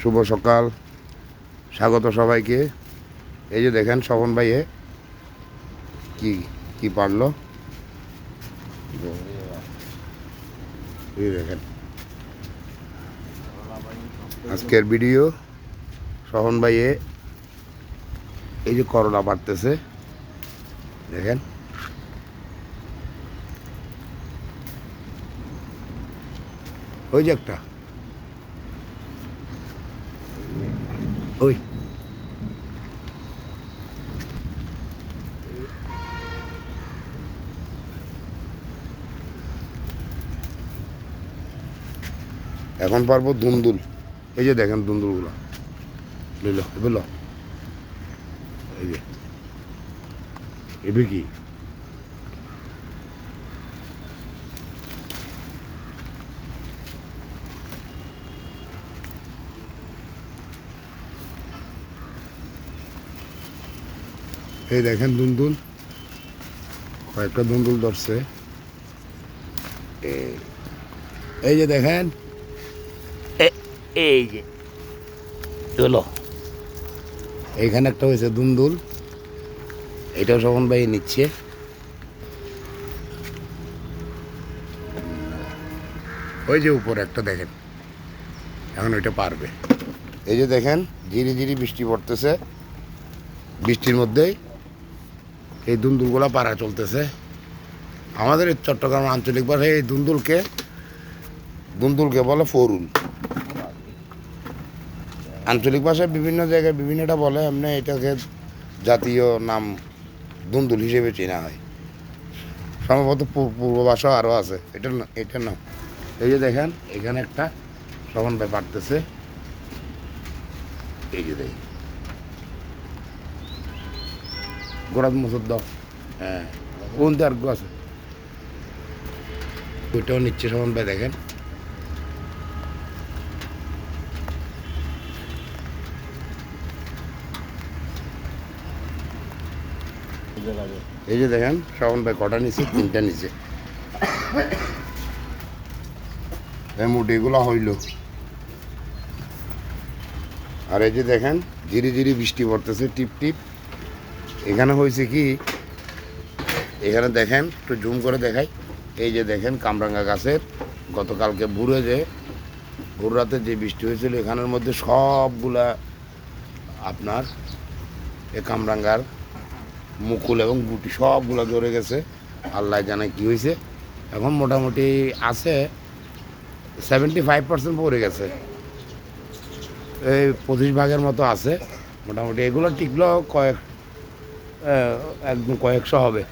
শুভ সকাল, স্বাগত সবাইকে। এই যে দেখেন স্বপন ভাইয়ে কি কি পারলো, এই দেখেন আজকের ভিডিও। স্বপন ভাইয়ে এই যে করলা পারতেছে, দেখেন ওই যে একটা ওই এখন পারবো দুন্দুল। এই যে দেখেন দুন্দুলগুলো বুঝলো বুঝলো, এই যে এবে কি এই দেখেন দুন্দুল, কয়েকটা দুন্দুল ধরছে। এই যে দেখেন এই যে চলো, এইখানে একটা হয়েছে দুন্দুল, এটাও স্বপন ভাই নিচ্ছে। ওই যে উপরে একটা দেখেন, এখন ওইটা পারবে। এই যে দেখেন ধীরে ধীরে বৃষ্টি পড়তেছে, বৃষ্টির মধ্যেই এই দুন্দুলগুলো পাড়া চলতেছে। আমাদের এই চট্টগ্রাম আঞ্চলিক ভাষায় এই দুন্দুলকে বলে ফরুল। আঞ্চলিক ভাষায় বিভিন্ন জায়গায় বিভিন্নটা বলে, এমনি এটাকে জাতীয় নাম দুন্দুল হিসেবে চেনা হয়। সম্ভবত পূর্ব ভাষা আরও আছে, এটার নাম। এই যে দেখেন এখানে একটা স্বপন ভাই পারতেছে, এই যে দেখেন গোড়াত মুসুর দাও, হ্যাঁ কোন আর গো আছে, ওইটাও নিচ্ছে স্বপন ভাই। দেখেন এই যে দেখেন স্বপন ভাই কটা নিচ্ছে, তিনটা নিচ্ছে। মুটিগুলো হইল। আর এই যে দেখেন ধীরে ধীরে বৃষ্টি পড়তেছে টিপ টিপ। এখানে হয়েছে কি, এখানে দেখেন একটু জুম করে দেখাই। এই যে দেখেন কামরাঙ্গা গাছের গতকালকে ভোর রাতে যে বৃষ্টি হয়েছিল, এখানের মধ্যে সবগুলা আপনার এ কামরাঙ্গার মুকুল এবং গুটি সবগুলা ধরে গেছে। আল্লাহ জানে কি হয়েছে। এখন মোটামুটি আছে 75% পড়ে গেছে, এই 25 ভাগের মতো আছে মোটামুটি। এগুলো টিকলো একদম কয়েকশো হবে।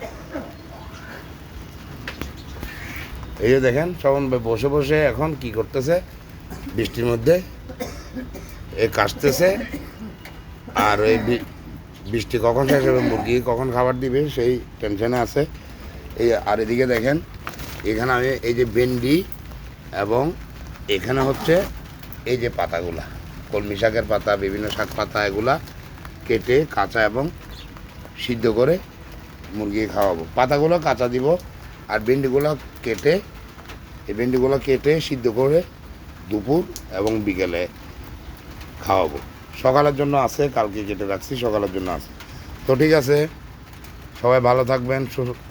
এই যে দেখেন স্বপন ভাই বসে বসে এখন কি করতেছে, বৃষ্টির মধ্যে এ কাশতেছে। আর ওই বৃষ্টি কখন শেষ হবে, মুরগি কখন খাবার দিবে সেই টেনশনে আছে। এই আর এদিকে দেখেন এখানে আমি এই যে ভেন্ডি এবং এখানে হচ্ছে এই যে পাতাগুলা, কলমি শাকের পাতা, বিভিন্ন শাক পাতা, এগুলা কেটে কাঁচা এবং সিদ্ধ করে মুরগি খাওয়াবো। পাতাগুলো কাঁচা দিব, আর ভেন্ডিগুলো কেটে সিদ্ধ করে দুপুর এবং বিকেলে খাওয়াবো। সকালের জন্য আছে, কালকে কেটে রাখছি, সকালের জন্য আছে। তো ঠিক আছে, সবাই ভালো থাকবেন,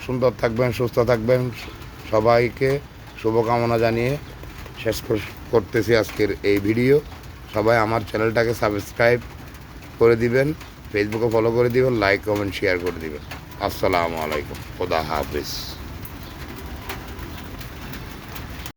সুন্দর থাকবেন, সুস্থ থাকবেন। সবাইকে শুভকামনা জানিয়ে শেষ করতেছি আজকের এই ভিডিও। সবাই আমার চ্যানেলটাকে সাবস্ক্রাইব করে দিবেন, ফেসবুকে ফলো করে দিবেন, লাইক কমেন্ট শেয়ার করে দিবেন। আসসালামু আলাইকুম, খোদা হাফেজ।